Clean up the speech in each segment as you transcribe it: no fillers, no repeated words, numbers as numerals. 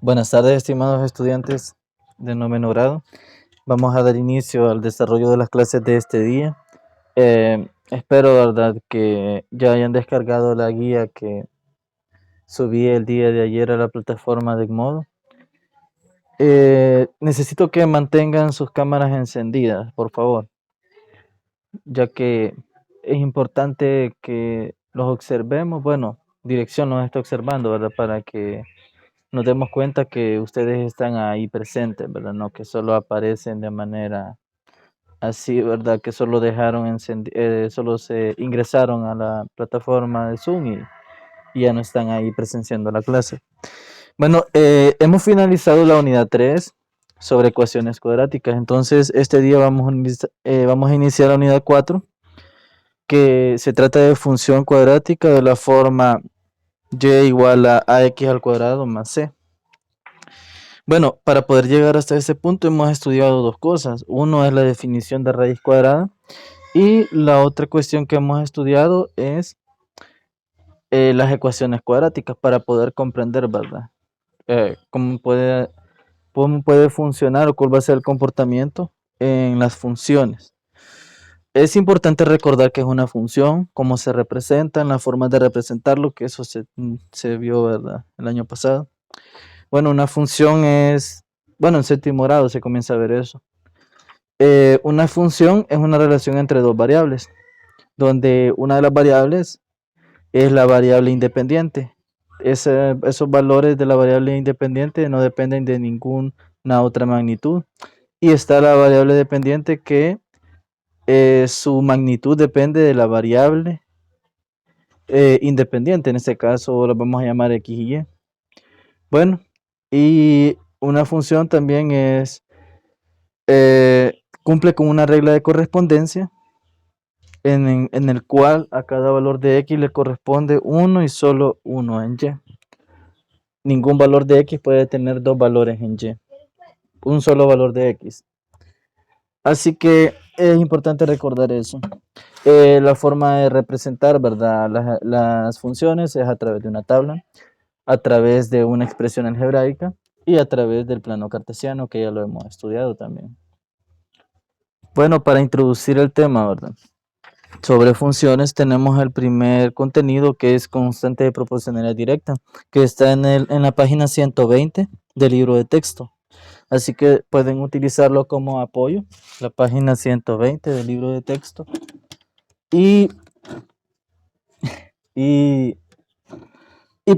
Buenas tardes, estimados estudiantes de noveno grado. Vamos a dar inicio al desarrollo de las clases de este día. Espero, verdad, que ya hayan descargado la guía que subí el día de ayer a la plataforma de Edmodo. Necesito que mantengan sus cámaras encendidas, por favor, ya que es importante que los observemos. Bueno, dirección nos está observando, ¿verdad? Para que nos demos cuenta que ustedes están ahí presentes, ¿verdad? No que solo aparecen de manera así, ¿verdad? Que solo solo se ingresaron a la plataforma de Zoom y ya no están ahí presenciando la clase. Bueno, hemos finalizado la unidad 3 sobre ecuaciones cuadráticas. Entonces, este día vamos a iniciar la unidad 4, que se trata de función cuadrática de la forma y igual a ax al cuadrado más c. Bueno, para poder llegar hasta ese punto hemos estudiado dos cosas. Uno es la definición de raíz cuadrada y la otra cuestión que hemos estudiado es las ecuaciones cuadráticas para poder comprender, ¿verdad? Cómo puede funcionar o cuál va a ser el comportamiento en las funciones. Es importante recordar que es una función, cómo se representan, las formas de representarlo, que eso se vio, ¿verdad? El año pasado. Bueno, una función es, bueno, en séptimo grado se comienza a ver eso. Una función es una relación entre dos variables, donde una de las variables es la variable independiente. Esos valores de la variable independiente no dependen de ninguna otra magnitud. Y está la variable dependiente que su magnitud depende de la variable independiente. En este caso lo vamos a llamar x y y. Bueno, y una función también cumple con una regla de correspondencia en el cual a cada valor de x le corresponde uno y solo uno en y. Ningún valor de x puede tener dos valores en y. Un solo valor de x. Así que es importante recordar eso. La forma de representar, ¿verdad? Las funciones es a través de una tabla, a través de una expresión algebraica y a través del plano cartesiano, que ya lo hemos estudiado también. Bueno, para introducir el tema, ¿verdad? Sobre funciones tenemos el primer contenido, que es constante de proporcionalidad directa, que está en la página 120 del libro de texto. Así que pueden utilizarlo como apoyo, la página 120 del libro de texto. Y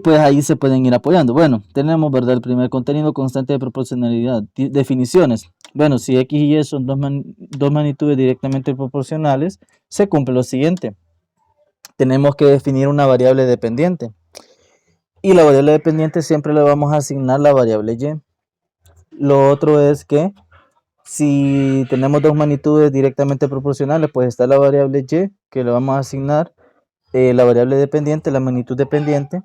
pues ahí se pueden ir apoyando. Bueno, tenemos, ¿verdad? El primer contenido, constante de proporcionalidad. Definiciones. Bueno, si x y y son dos magnitudes directamente proporcionales, se cumple lo siguiente. Tenemos que definir una variable dependiente. Y la variable dependiente siempre le vamos a asignar la variable y. Lo otro es que si tenemos dos magnitudes directamente proporcionales, pues está la variable y, que le vamos a asignar la variable dependiente, la magnitud dependiente,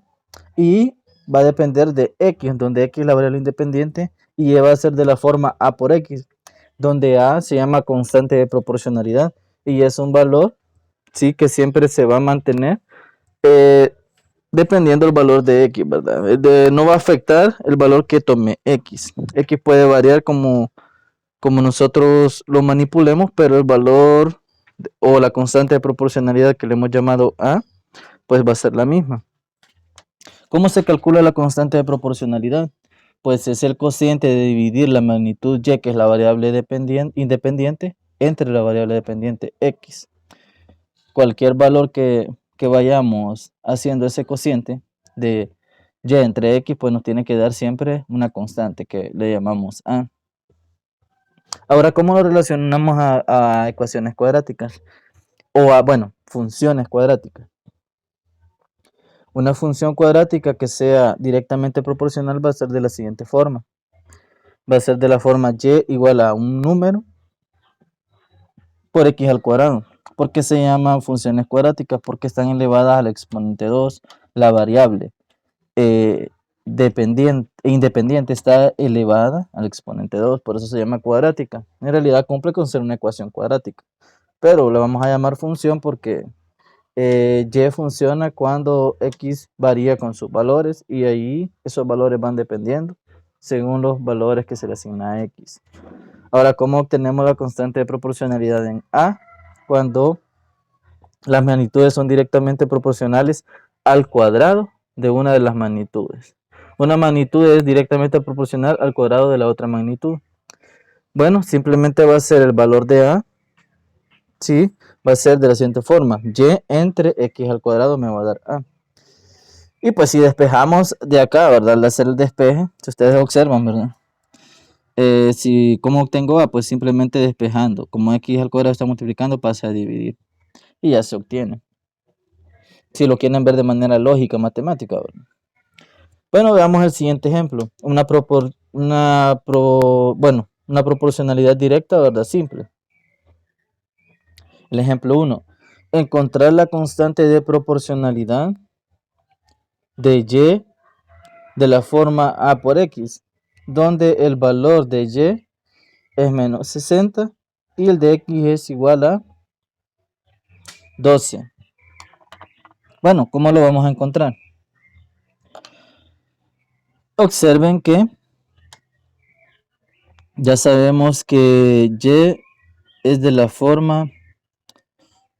y va a depender de x, donde x es la variable independiente y y va a ser de la forma a por x, donde a se llama constante de proporcionalidad y es un valor, sí, que siempre se va a mantener dependiendo del valor de x, ¿verdad? No va a afectar el valor que tome x. X puede variar como nosotros lo manipulemos, pero el valor o la constante de proporcionalidad que le hemos llamado a, pues va a ser la misma. ¿Cómo se calcula la constante de proporcionalidad? Pues es el cociente de dividir la magnitud y, que es la variable independiente, entre la variable dependiente x. Cualquier valor que vayamos haciendo ese cociente de y entre x, pues nos tiene que dar siempre una constante que le llamamos a. Ahora, ¿cómo lo relacionamos a ecuaciones cuadráticas? O a, bueno, funciones cuadráticas. Una función cuadrática que sea directamente proporcional va a ser de la siguiente forma. Va a ser de la forma y igual a un número por x al cuadrado. ¿Por qué se llaman funciones cuadráticas? Porque están elevadas al exponente 2. La variable independiente está elevada al exponente 2, por eso se llama cuadrática. En realidad cumple con ser una ecuación cuadrática, pero la vamos a llamar función porque y funciona cuando x varía con sus valores y ahí esos valores van dependiendo según los valores que se le asigna a X. Ahora, ¿cómo obtenemos la constante de proporcionalidad en A? Cuando las magnitudes son directamente proporcionales al cuadrado de una de las magnitudes. Una magnitud es directamente proporcional al cuadrado de la otra magnitud. Bueno, simplemente va a ser el valor de A, ¿sí? Va a ser de la siguiente forma: y entre x al cuadrado me va a dar A. Y pues si despejamos de acá, ¿verdad? Al hacer el despeje, si ustedes observan, ¿verdad? ¿Cómo obtengo A? Pues simplemente despejando. Como x al cuadrado está multiplicando, pasa a dividir. Y ya se obtiene. Si lo quieren ver de manera lógica, matemática, ¿verdad? Bueno, veamos el siguiente ejemplo. Una proporcionalidad directa, ¿verdad? Simple. El ejemplo 1. Encontrar la constante de proporcionalidad de y de la forma a por x, donde el valor de y es menos 60 y el de x es igual a 12. Bueno, ¿cómo lo vamos a encontrar? Observen que ya sabemos que y es de la forma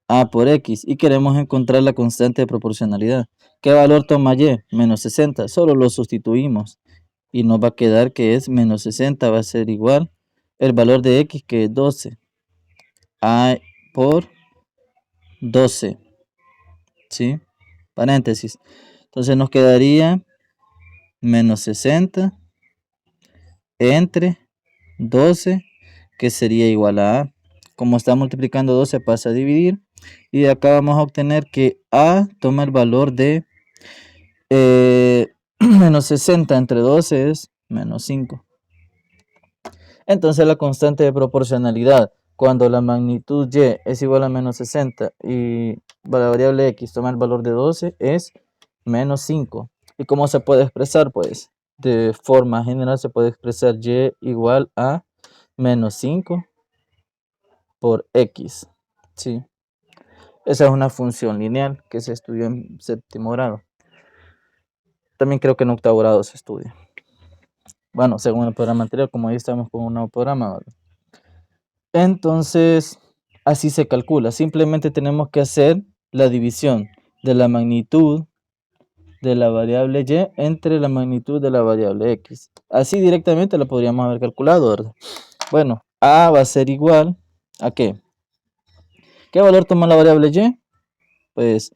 a por x y queremos encontrar la constante de proporcionalidad. ¿Qué valor toma y? Menos 60. Solo lo sustituimos y nos va a quedar que es menos 60, va a ser igual el valor de x, que es 12. A por 12, ¿sí? Paréntesis. Entonces nos quedaría menos 60 entre 12, que sería igual a A. Como está multiplicando 12, pasa a dividir. Y de acá vamos a obtener que A toma el valor de menos 60 entre 12 es menos 5. Entonces la constante de proporcionalidad, cuando la magnitud y es igual a menos 60 y la variable x toma el valor de 12, es menos 5. ¿Y cómo se puede expresar? Pues de forma general se puede expresar y igual a menos 5 por x. ¿Sí? Esa es una función lineal que se estudió en séptimo grado. También creo que en octavo grado se estudia. Bueno, según el programa anterior, como ahí estamos con un nuevo programa, ¿vale? Entonces, así se calcula. Simplemente tenemos que hacer la división de la magnitud de la variable y entre la magnitud de la variable x. Así directamente la podríamos haber calculado, ¿verdad? Bueno, a va a ser igual a ¿qué? ¿Qué valor toma la variable y? Pues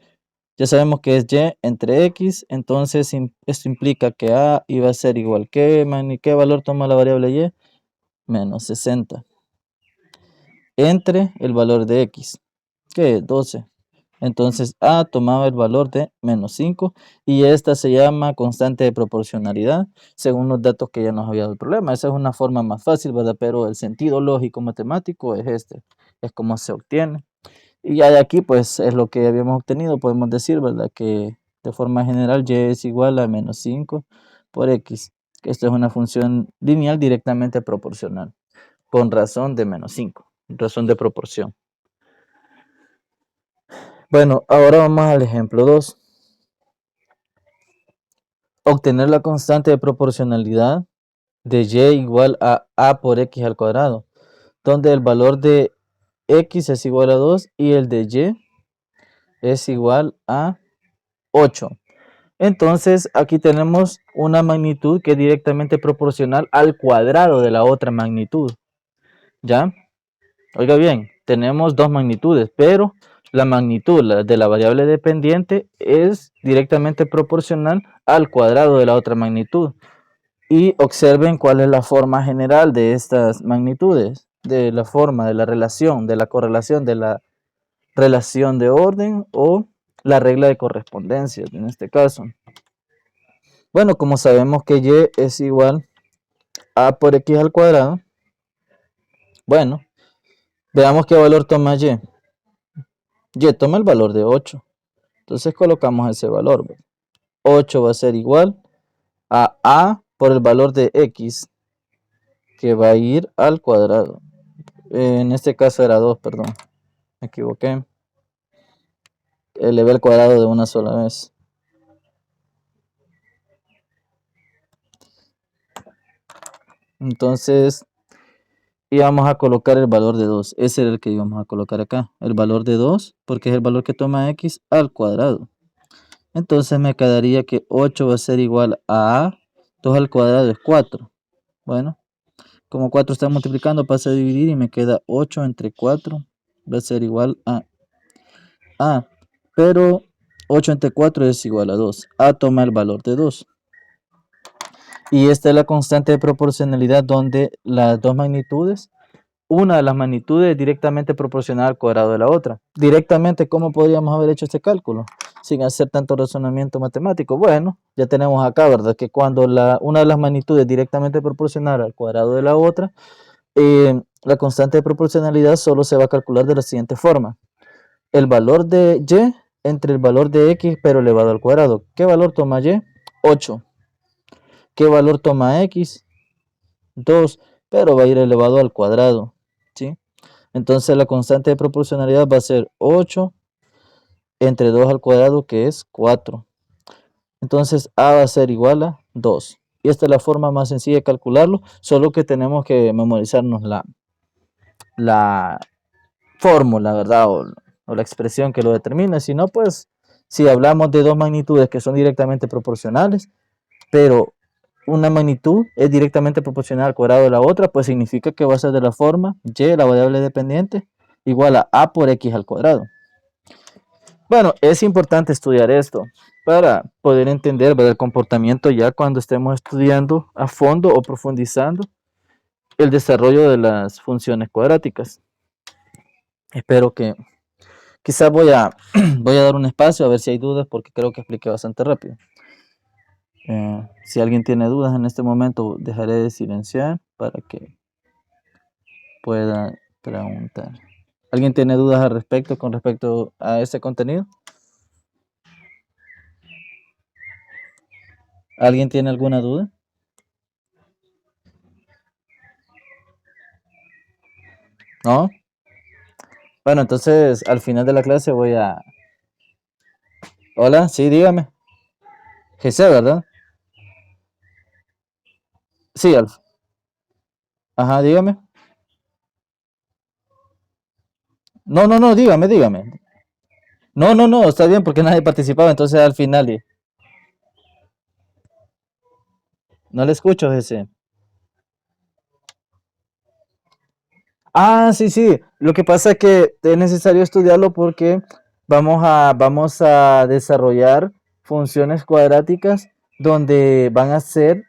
ya sabemos que es y entre x, entonces esto implica que a iba a ser igual. ¿Qué valor toma la variable y? Menos 60. Entre el valor de x, que es 12. Entonces A tomaba el valor de menos 5 y esta se llama constante de proporcionalidad según los datos que ya nos había dado el problema. Esa es una forma más fácil, ¿verdad? Pero el sentido lógico matemático es este, es como se obtiene. Y ya de aquí pues es lo que habíamos obtenido, podemos decir, ¿verdad? Que de forma general y es igual a menos 5 por x, que esto es una función lineal directamente proporcional, con razón de menos 5, razón de proporción. Bueno, ahora vamos al ejemplo 2. Obtener la constante de proporcionalidad de y igual a por x al cuadrado, donde el valor de x es igual a 2 y el de y es igual a 8. Entonces aquí tenemos una magnitud que es directamente proporcional al cuadrado de la otra magnitud. ¿Ya? Oiga bien, tenemos dos magnitudes, pero la magnitud de la variable dependiente es directamente proporcional al cuadrado de la otra magnitud. Y observen cuál es la forma general de estas magnitudes, de la forma, de la relación, de la correlación, de la relación de orden o la regla de correspondencia en este caso. Bueno, como sabemos que y es igual a por x al cuadrado, bueno, veamos qué valor toma y. Y toma el valor de 8. Entonces colocamos ese valor. 8 va a ser igual a por el valor de x, que va a ir al cuadrado. En este caso era 2, perdón. Me equivoqué. Elevé al cuadrado de una sola vez. Entonces íbamos a colocar el valor de 2. Ese era el que íbamos a colocar acá. El valor de 2, porque es el valor que toma x al cuadrado. Entonces me quedaría que 8 va a ser igual a 2 al cuadrado es 4. Bueno, como 4 está multiplicando, pasa a dividir y me queda 8 entre 4. Va a ser igual a A. Pero 8 entre 4 es igual a 2. A toma el valor de 2. Y esta es la constante de proporcionalidad donde las dos magnitudes, una de las magnitudes es directamente proporcional al cuadrado de la otra. Directamente, ¿cómo podríamos haber hecho este cálculo? Sin hacer tanto razonamiento matemático. Bueno, ya tenemos acá, ¿verdad? Que cuando una de las magnitudes es directamente proporcional al cuadrado de la otra, la constante de proporcionalidad solo se va a calcular de la siguiente forma. El valor de y entre el valor de x, pero elevado al cuadrado. ¿Qué valor toma y? 8. ¿Qué valor toma x? 2, pero va a ir elevado al cuadrado, ¿sí? Entonces la constante de proporcionalidad va a ser 8 entre 2 al cuadrado, que es 4. Entonces A va a ser igual a 2. Y esta es la forma más sencilla de calcularlo, solo que tenemos que memorizarnos la fórmula, ¿verdad? O la expresión que lo determina. Si no, pues, si hablamos de dos magnitudes que son directamente proporcionales, pero una magnitud es directamente proporcional al cuadrado de la otra, pues significa que va a ser de la forma y, la variable dependiente, igual a por x al cuadrado. Bueno, es importante estudiar esto para poder entender, ¿verdad?, el comportamiento ya cuando estemos estudiando a fondo o profundizando el desarrollo de las funciones cuadráticas. Espero que quizás voy a dar un espacio a ver si hay dudas, porque creo que expliqué bastante rápido. Si alguien tiene dudas en este momento, dejaré de silenciar para que pueda preguntar. ¿Alguien tiene dudas al respecto con respecto a ese contenido? ¿Alguien tiene alguna duda? ¿No? Bueno, entonces al final de la clase voy a... Hola, sí, dígame. Giselle, ¿verdad? Sí, ajá, dígame. No, no, no, dígame, dígame. No, no, no, está bien porque nadie participaba, entonces al final no le escucho, ese. Ah, sí, sí. Lo que pasa es que es necesario estudiarlo porque vamos a desarrollar funciones cuadráticas donde van a ser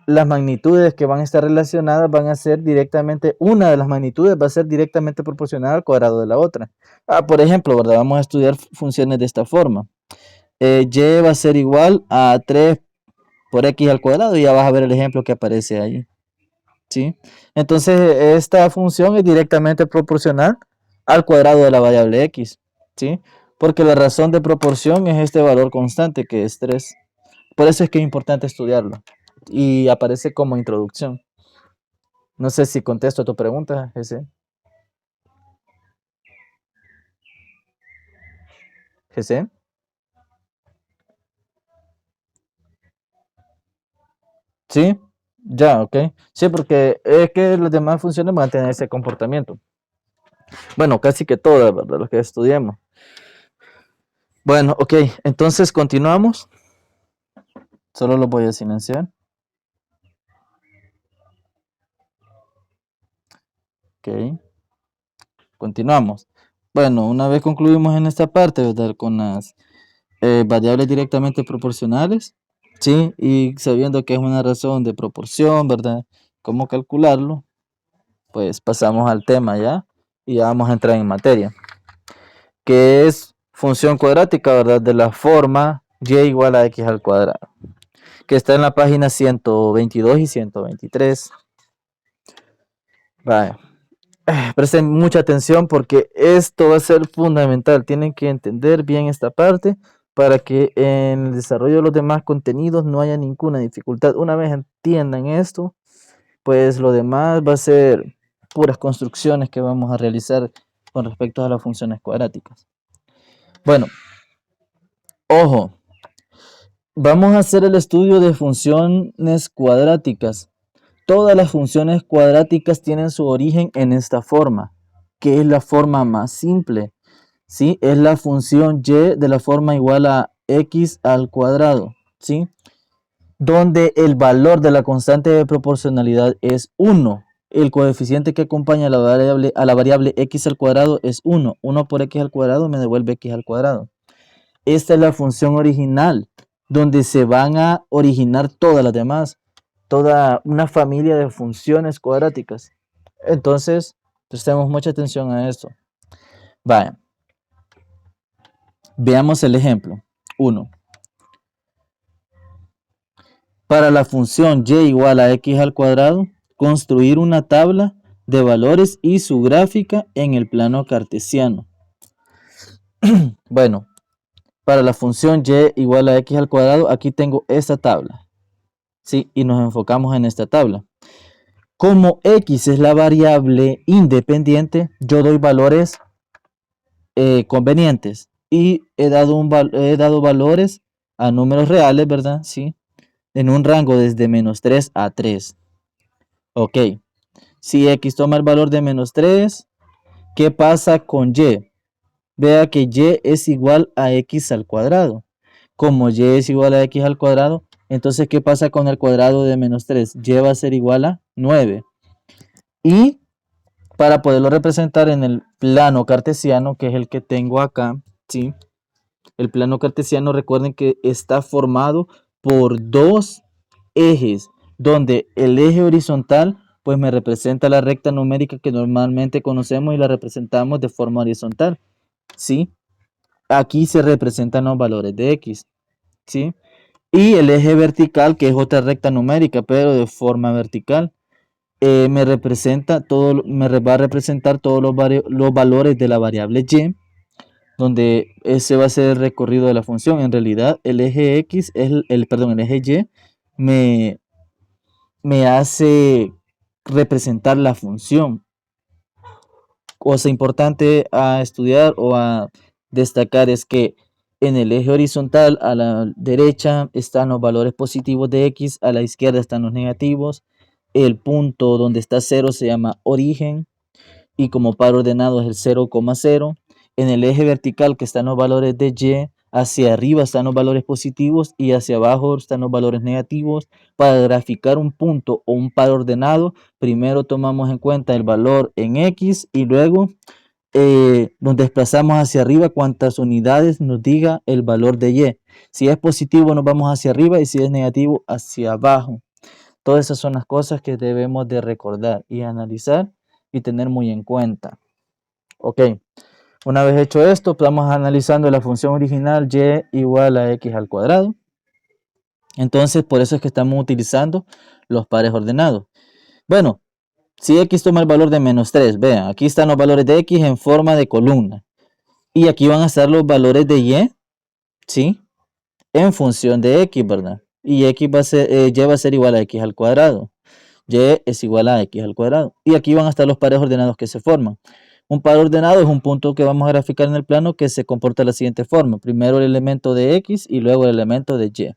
las magnitudes que van a estar relacionadas, van a ser directamente, una de las magnitudes va a ser directamente proporcional al cuadrado de la otra. Por ejemplo, ¿verdad? Vamos a estudiar funciones de esta forma. Y va a ser igual a 3 por x al cuadrado y ya vas a ver el ejemplo que aparece ahí. ¿Sí? Entonces, esta función es directamente proporcional al cuadrado de la variable x, ¿sí? Porque la razón de proporción es este valor constante que es 3. Por eso es que es importante estudiarlo. Y aparece como introducción. No sé si contesto a tu pregunta, Jesse. Jesse. Sí, ya, ok. Sí, porque es que las demás funciones van a tener ese comportamiento. Bueno, casi que todas, ¿verdad? Lo que estudiamos. Bueno, ok, entonces continuamos. Solo lo voy a silenciar. Ok, continuamos. Bueno, una vez concluimos en esta parte, ¿verdad? Con las variables directamente proporcionales, ¿sí? Y sabiendo que es una razón de proporción, ¿verdad? ¿Cómo calcularlo? Pues pasamos al tema ya y ya vamos a entrar en materia, que es función cuadrática, ¿verdad? De la forma y igual a x al cuadrado, que está en la página 122 y 123. Vaya. Presten mucha atención porque esto va a ser fundamental. Tienen que entender bien esta parte para que en el desarrollo de los demás contenidos no haya ninguna dificultad. Una vez entiendan esto, pues lo demás va a ser puras construcciones que vamos a realizar con respecto a las funciones cuadráticas. Bueno, ojo, vamos a hacer el estudio de funciones cuadráticas. todas las funciones cuadráticas tienen su origen en esta forma, que es la forma más simple. ¿Sí? Es la función y de la forma igual a x al cuadrado, ¿sí? Donde el valor de la constante de proporcionalidad es 1. El coeficiente que acompaña a la variable x al cuadrado es 1. 1 por x al cuadrado me devuelve x al cuadrado. Esta es la función original, donde se van a originar todas las demás, toda una familia de funciones cuadráticas. Entonces, prestemos mucha atención a esto. Vaya. Veamos el ejemplo. 1. Para la función y igual a x al cuadrado, construir una tabla de valores y su gráfica en el plano cartesiano. Bueno, para la función y igual a x al cuadrado, aquí tengo esta tabla. ¿Sí? Y nos enfocamos en esta tabla. Como x es la variable independiente, yo doy valores convenientes. Y he dado valores a números reales, ¿verdad? Sí. En un rango desde menos 3 a 3. Ok. Si x toma el valor de menos 3, ¿qué pasa con y? Vea que y es igual a x al cuadrado. Como y es igual a x al cuadrado, entonces ¿qué pasa con el cuadrado de menos 3? Y va a ser igual a 9. Y para poderlo representar en el plano cartesiano, que es el que tengo acá, ¿sí? El plano cartesiano, recuerden que está formado por dos ejes, donde el eje horizontal pues me representa la recta numérica que normalmente conocemos y la representamos de forma horizontal, ¿sí? Aquí se representan los valores de x, ¿sí? Y el eje vertical, que es otra recta numérica, pero de forma vertical, me va a representar todos los valores de la variable y, donde ese va a ser el recorrido de la función. En realidad, el eje x, el eje y me hace representar la función. Cosa importante a estudiar o a destacar es que en el eje horizontal a la derecha están los valores positivos de x, a la izquierda están los negativos. El punto donde está 0 se llama origen y como par ordenado es el 0,0. En el eje vertical que están los valores de y, hacia arriba están los valores positivos y hacia abajo están los valores negativos. Para graficar un punto o un par ordenado, primero tomamos en cuenta el valor en x y luego nos desplazamos hacia arriba cuantas unidades nos diga el valor de y. Si es positivo nos vamos hacia arriba y si es negativo hacia abajo. Todas esas son las cosas que debemos de recordar y analizar y tener muy en cuenta. Ok, una vez hecho esto, estamos analizando la función original y igual a x al cuadrado. Entonces, por eso es que estamos utilizando los pares ordenados. Bueno, si x toma el valor de menos 3, vean, aquí están los valores de x en forma de columna. Y aquí van a estar los valores de y, ¿sí? En función de x, ¿verdad? Y y va a ser igual a x al cuadrado. Y es igual a x al cuadrado. Y aquí van a estar los pares ordenados que se forman. Un par ordenado es un punto que vamos a graficar en el plano que se comporta de la siguiente forma. Primero el elemento de x y luego el elemento de y.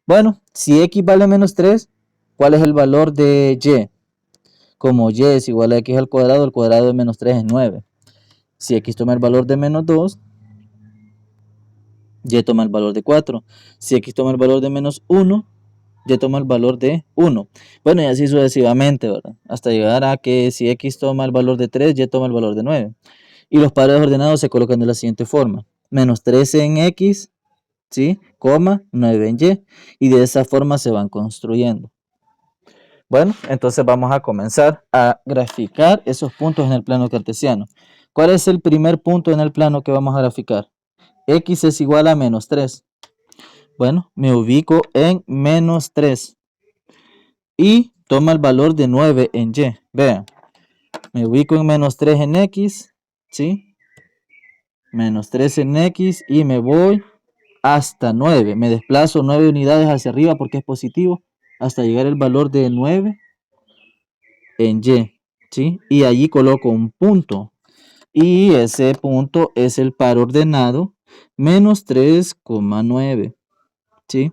Bueno, si x vale menos 3, ¿cuál es el valor de y? Como y es igual a x al cuadrado, el cuadrado de menos 3 es 9. Si x toma el valor de menos 2, y toma el valor de 4. Si x toma el valor de menos 1, y toma el valor de 1. Bueno, y así sucesivamente, ¿verdad? Hasta llegar a que si x toma el valor de 3, y toma el valor de 9. Y los pares ordenados se colocan de la siguiente forma. Menos 13 en x, ¿sí? Coma, 9 en y. Y de esa forma se van construyendo. Bueno, entonces vamos a comenzar a graficar esos puntos en el plano cartesiano. ¿Cuál es el primer punto en el plano que vamos a graficar? X es igual a menos 3. Bueno, me ubico en menos 3. Y toma el valor de 9 en y. Vean, me ubico en menos 3 en x, ¿sí? Menos 3 en x y me voy hasta 9. Me desplazo 9 unidades hacia arriba porque es positivo hasta llegar al valor de 9 en y, ¿sí? Y allí coloco un punto. Y ese punto es el par ordenado menos 3,9, ¿sí?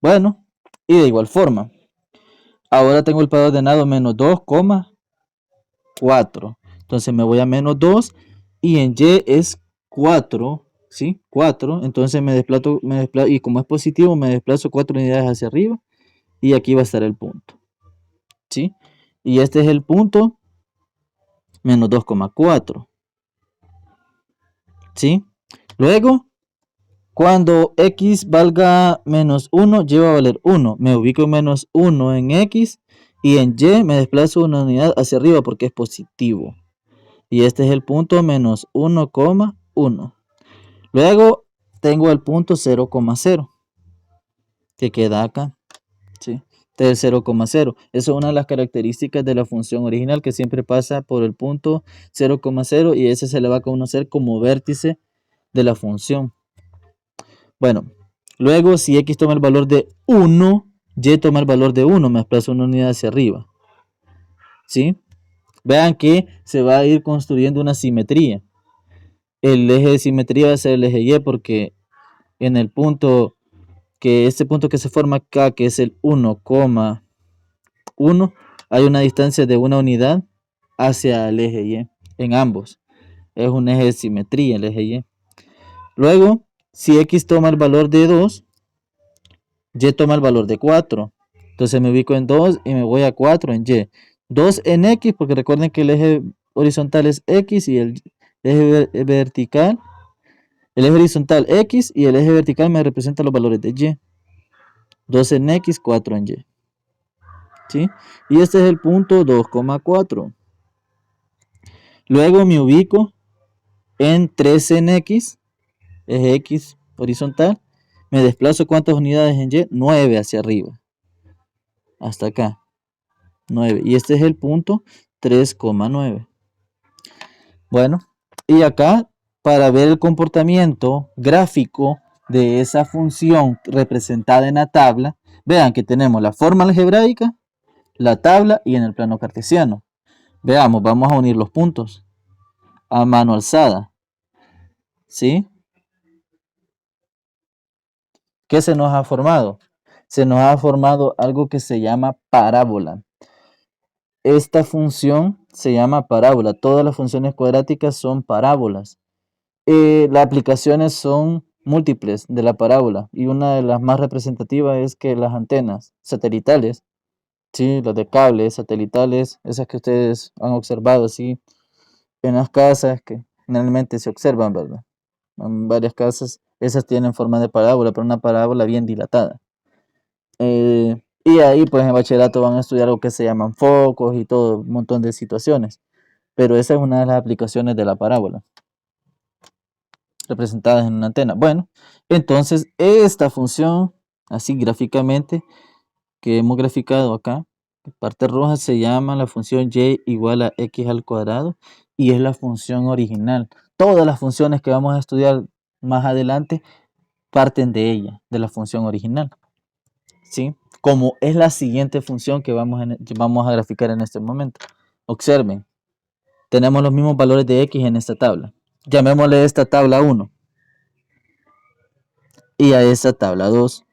Bueno, y de igual forma, Ahora tengo el par ordenado menos 2,4. Entonces me voy a menos 2 y en Y es 4, ¿sí? 4. Entonces me desplazo y como es positivo me desplazo 4 unidades hacia arriba y aquí va a estar el punto, ¿sí? Y este es el punto menos 2,4, ¿sí? Luego, cuando x valga menos 1, y va a valer 1. Me ubico en menos 1 en x y en y me desplazo una unidad hacia arriba porque es positivo. Y este es el punto menos 1,1. Luego tengo el punto 0,0 que queda acá, ¿sí? Del 0,0. Eso es una de las características de la función original, que siempre pasa por el punto 0,0 y ese se le va a conocer como vértice de la función. Bueno, luego si x toma el valor de 1, y toma el valor de 1, me desplazo una unidad hacia arriba, ¿sí? Vean que se va a ir construyendo una simetría. El eje de simetría va a ser el eje y porque en el punto este punto que se forma acá, que es el 1,1, hay una distancia de una unidad hacia el eje y en ambos. Es un eje de simetría el eje y. Luego, si x toma el valor de 2, y toma el valor de 4. Entonces me ubico en 2 y me voy a 4 en y. 2 en x, porque recuerden que el eje horizontal es x y el eje vertical, el eje horizontal x y el eje vertical me representa los valores de y. 2 en x, 4 en y. ¿Sí? Y este es el punto 2,4. Luego me ubico en 3 en x, eje x horizontal. Me desplazo cuántas unidades en y, 9 hacia arriba. Hasta acá. 9. Y este es el punto 3,9. Bueno, y acá para ver el comportamiento gráfico de esa función representada en la tabla, vean que tenemos la forma algebraica, la tabla y en el plano cartesiano. Veamos, vamos a unir los puntos a mano alzada. ¿Sí? ¿Qué se nos ha formado? Se nos ha formado algo que se llama parábola. Esta función se llama parábola. Todas las funciones cuadráticas son parábolas. Las aplicaciones son múltiples de la parábola y una de las más representativas es que las antenas satelitales, ¿sí? Las de cable satelitales, esas que ustedes han observado así en las casas que generalmente se observan, ¿verdad? En varias casas, esas tienen forma de parábola, pero una parábola bien dilatada. Y ahí pues en bachillerato van a estudiar lo que se llaman focos y todo, un montón de situaciones. Pero esa es una de las aplicaciones de la parábola, representadas en una antena. Bueno, entonces esta función, así gráficamente, que hemos graficado acá, parte roja, se llama la función y igual a x al cuadrado y es la función original. Todas las funciones que vamos a estudiar más adelante parten de ella, de la función original. ¿Sí? Como es la siguiente función que vamos a graficar en este momento. Observen, tenemos los mismos valores de x en esta tabla. Llamémosle esta tabla 1 y a esta tabla 2.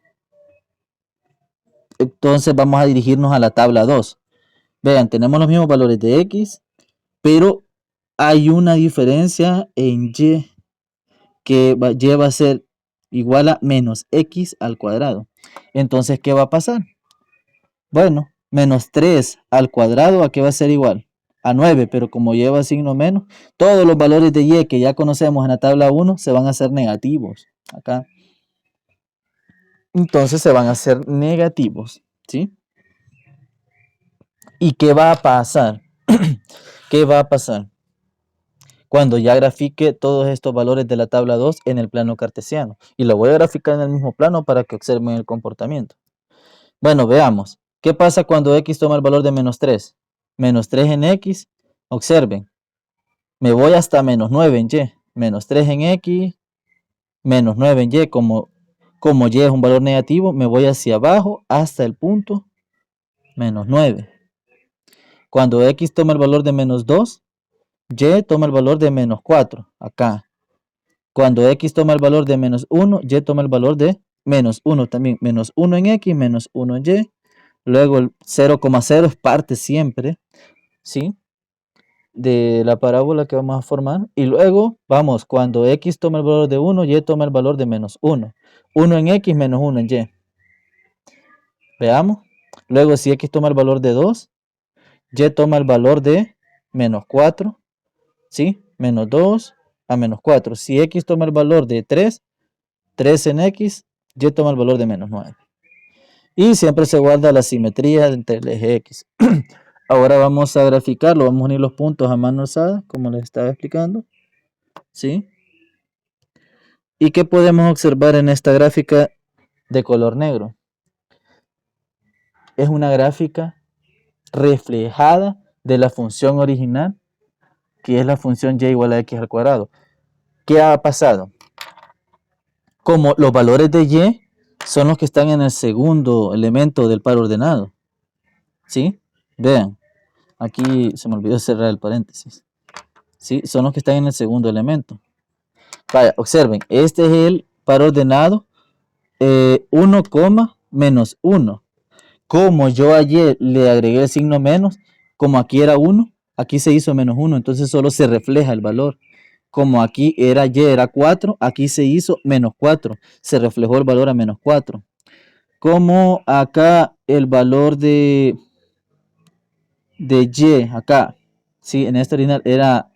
Entonces vamos a dirigirnos a la tabla 2. Vean, tenemos los mismos valores de x, pero hay una diferencia en y, que y va a ser igual a menos x al cuadrado. Entonces, ¿qué va a pasar? Bueno, menos 3 al cuadrado, ¿a qué va a ser igual? A 9, pero como lleva signo menos, todos los valores de y que ya conocemos en la tabla 1 se van a hacer negativos. Acá. Entonces se van a hacer negativos, ¿sí? ¿Y qué va a pasar? ¿Qué va a pasar? Cuando ya grafique todos estos valores de la tabla 2 en el plano cartesiano. Y lo voy a graficar en el mismo plano para que observen el comportamiento. Bueno, veamos. ¿Qué pasa cuando x toma el valor de menos 3? Menos 3 en x, observen. Me voy hasta menos 9 en y. Menos 3 en x, menos 9 en y. Como y es un valor negativo, me voy hacia abajo hasta el punto menos 9. Cuando x toma el valor de menos 2, y toma el valor de menos 4, acá. Cuando x toma el valor de menos 1, y toma el valor de menos 1 también. Menos 1 en x, menos 1 en y. Luego el 0,0 es parte siempre, ¿sí? De la parábola que vamos a formar. Y luego, vamos, cuando x toma el valor de 1, y toma el valor de menos 1. 1 en x menos 1 en y. Veamos. Luego, si x toma el valor de 2, y toma el valor de menos 4, ¿sí? Menos 2 a menos 4. Si x toma el valor de 3, 3 en x, y toma el valor de menos 9. Y siempre se guarda la simetría entre el eje x. Ahora vamos a graficarlo, vamos a unir los puntos a mano alzada, como les estaba explicando, ¿sí? ¿Y qué podemos observar en esta gráfica de color negro? Es una gráfica reflejada de la función original, que es la función y igual a x al cuadrado. ¿Qué ha pasado? Como los valores de y son los que están en el segundo elemento del par ordenado, ¿sí? Vean, aquí se me olvidó cerrar el paréntesis, ¿sí? Son los que están en el segundo elemento. Vaya, observen, este es el par ordenado 1, menos 1. Como yo ayer le agregué el signo menos, como aquí era 1, aquí se hizo menos 1, entonces solo se refleja el valor. Como aquí era y era 4, aquí se hizo menos 4, se reflejó el valor a menos 4. Como acá el valor de y, acá, ¿sí? En este original era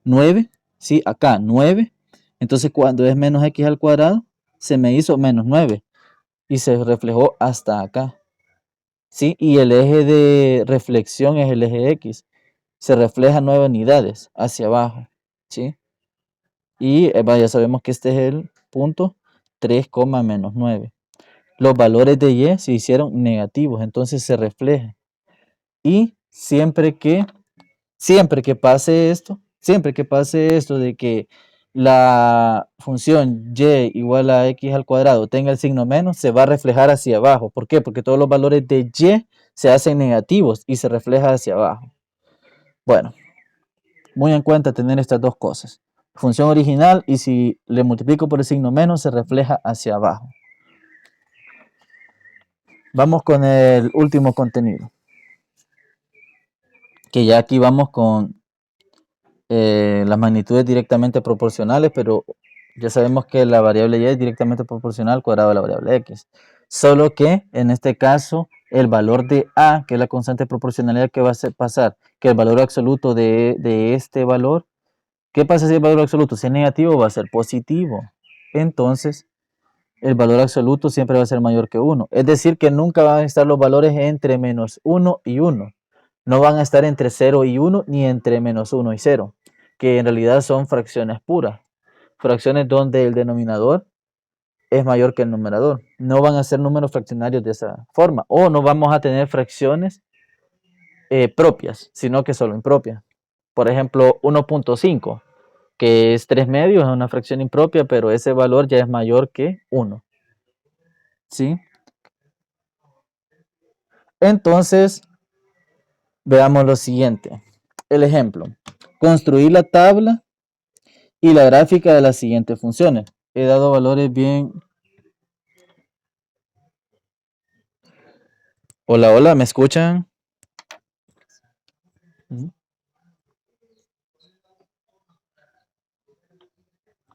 9, ¿sí? Acá 9, entonces cuando es menos x al cuadrado, se me hizo menos 9 y se reflejó hasta acá. ¿Sí? Y el eje de reflexión es el eje X. Se refleja 9 unidades hacia abajo, ¿sí? Y ya sabemos que este es el punto 3, menos 9. Los valores de y se hicieron negativos, entonces se refleja. Y siempre que pase esto de que la función y igual a x al cuadrado tenga el signo menos, se va a reflejar hacia abajo. ¿Por qué? Porque todos los valores de y se hacen negativos y se refleja hacia abajo. Bueno, muy en cuenta tener estas dos cosas. Función original, y si le multiplico por el signo menos, se refleja hacia abajo. Vamos con el último contenido, que ya aquí vamos con las magnitudes directamente proporcionales, pero ya sabemos que la variable y es directamente proporcional al cuadrado de la variable x. Solo que en este caso el valor de a, que es la constante de proporcionalidad, que va a pasar, que el valor absoluto de este valor, ¿qué pasa si el valor absoluto si es negativo? Va a ser positivo. Entonces el valor absoluto siempre va a ser mayor que 1. Es decir, que nunca van a estar los valores entre menos 1 y 1. No van a estar entre 0 y 1, ni entre menos 1 y 0, que en realidad son fracciones puras. Fracciones donde el denominador es mayor que el numerador. No van a ser números fraccionarios de esa forma. O no vamos a tener fracciones propias, sino que solo impropias. Por ejemplo, 1.5, que es 3 medios, es una fracción impropia, pero ese valor ya es mayor que 1. ¿Sí? Entonces, veamos lo siguiente. El ejemplo. Construir la tabla y la gráfica de las siguientes funciones. He dado valores bien. Hola, hola, ¿me escuchan?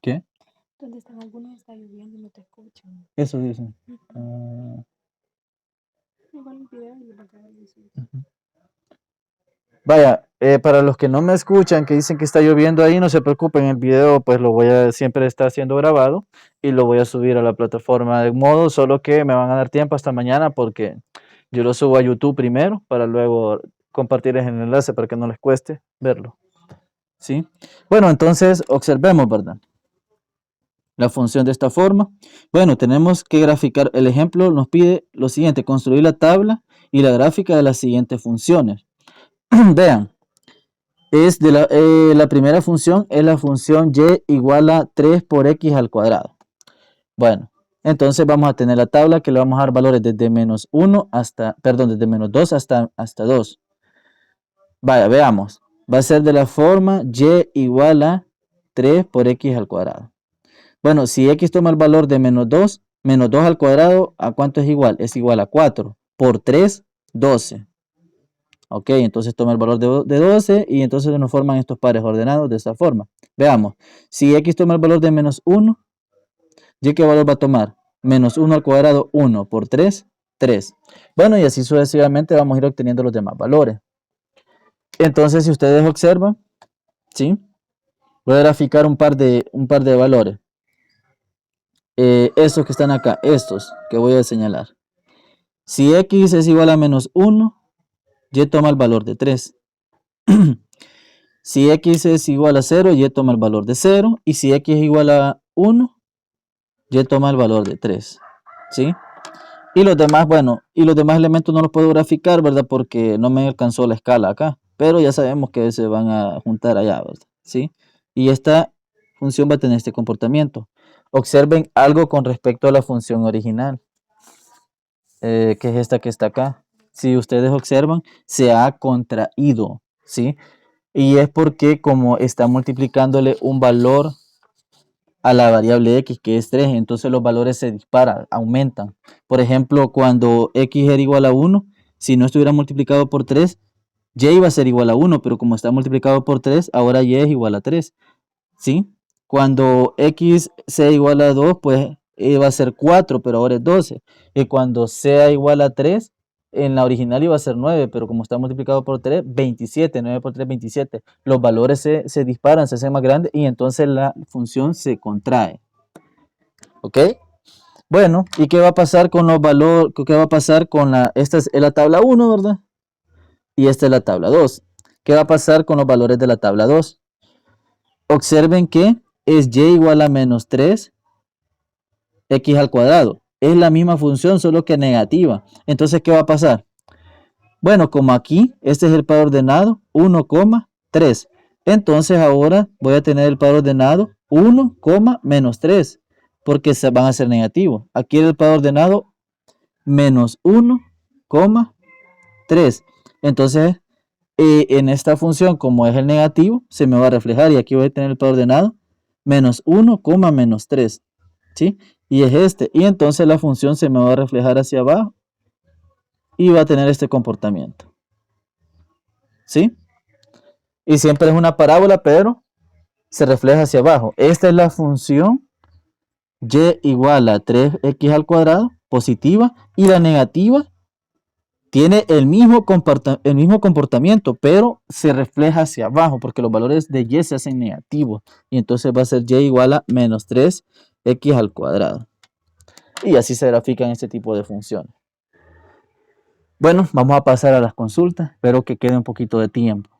¿Qué? Donde están algunos está lloviendo y no te escuchan. Eso dicen. Igual el video y lo va a quedar así. Vaya, para los que no me escuchan, que dicen que está lloviendo ahí, no se preocupen, el video pues lo voy a siempre estar siendo grabado y lo voy a subir a la plataforma de modo, solo que me van a dar tiempo hasta mañana porque yo lo subo a YouTube primero para luego compartirles el enlace para que no les cueste verlo. ¿Sí? Bueno, entonces observemos, ¿verdad? La función de esta forma. Bueno, tenemos que graficar. El ejemplo nos pide lo siguiente: construir la tabla y la gráfica de las siguientes funciones. Vean, es de la primera función es la función y igual a 3 por x al cuadrado. Bueno, entonces vamos a tener la tabla que le vamos a dar valores desde menos 1 hasta, perdón, desde menos 2 hasta 2. Vaya, veamos. Va a ser de la forma y igual a 3 por x al cuadrado. Bueno, si x toma el valor de menos 2 al cuadrado, ¿a cuánto es igual? Es igual a 4 por 3 12. Ok, entonces toma el valor de 12 y entonces nos forman estos pares ordenados de esta forma. Veamos, si x toma el valor de menos 1, ¿y qué valor va a tomar? Menos 1 al cuadrado, 1 por 3, 3. Bueno, y así sucesivamente vamos a ir obteniendo los demás valores. Entonces, si ustedes observan, ¿sí? Voy a graficar un par de valores. Estos que están acá, estos que voy a señalar. Si x es igual a menos 1, y toma el valor de 3. Si x es igual a 0, y toma el valor de 0. Y si x es igual a 1, y toma el valor de 3. ¿Sí? Y los demás, bueno, y los demás elementos no los puedo graficar, ¿verdad? Porque no me alcanzó la escala acá. Pero ya sabemos que se van a juntar allá, ¿verdad? ¿Sí? Y esta función va a tener este comportamiento. Observen algo con respecto a la función original, que es esta que está acá. Si ustedes observan, se ha contraído, ¿sí? Y es porque como está multiplicándole un valor a la variable x, que es 3, entonces los valores se disparan, aumentan. Por ejemplo, cuando x era igual a 1, si no estuviera multiplicado por 3, y iba a ser igual a 1, pero como está multiplicado por 3, ahora y es igual a 3, ¿sí? Cuando x sea igual a 2, pues va a ser 4, pero ahora es 12. Y cuando sea igual a 3, en la original iba a ser 9, pero como está multiplicado por 3, 27, 9 por 3, 27. Los valores se disparan, se hacen más grandes y entonces la función se contrae. ¿Ok? Bueno, ¿y qué va a pasar con los valores? ¿Qué va a pasar con esta es la tabla 1, ¿verdad? Y esta es la tabla 2. ¿Qué va a pasar con los valores de la tabla 2? Observen que es y igual a menos 3 x al cuadrado. Es la misma función, solo que negativa. Entonces, ¿qué va a pasar? Bueno, como aquí, este es el par ordenado, 1,3. Entonces, ahora voy a tener el par ordenado 1, menos 3, porque van a ser negativos. Aquí el par ordenado menos 1,3. Entonces, en esta función, como es el negativo, se me va a reflejar y aquí voy a tener el par ordenado menos 1, menos 3. ¿Sí? Y es este. Y entonces la función se me va a reflejar hacia abajo y va a tener este comportamiento. ¿Sí? Y siempre es una parábola, pero se refleja hacia abajo. Esta es la función y igual a 3x al cuadrado, positiva, y la negativa tiene el mismo comportamiento, pero se refleja hacia abajo, porque los valores de y se hacen negativos. Y entonces va a ser y igual a menos 3x al cuadrado. Y así se grafican este tipo de funciones. Bueno, vamos a pasar a las consultas. Espero que quede un poquito de tiempo.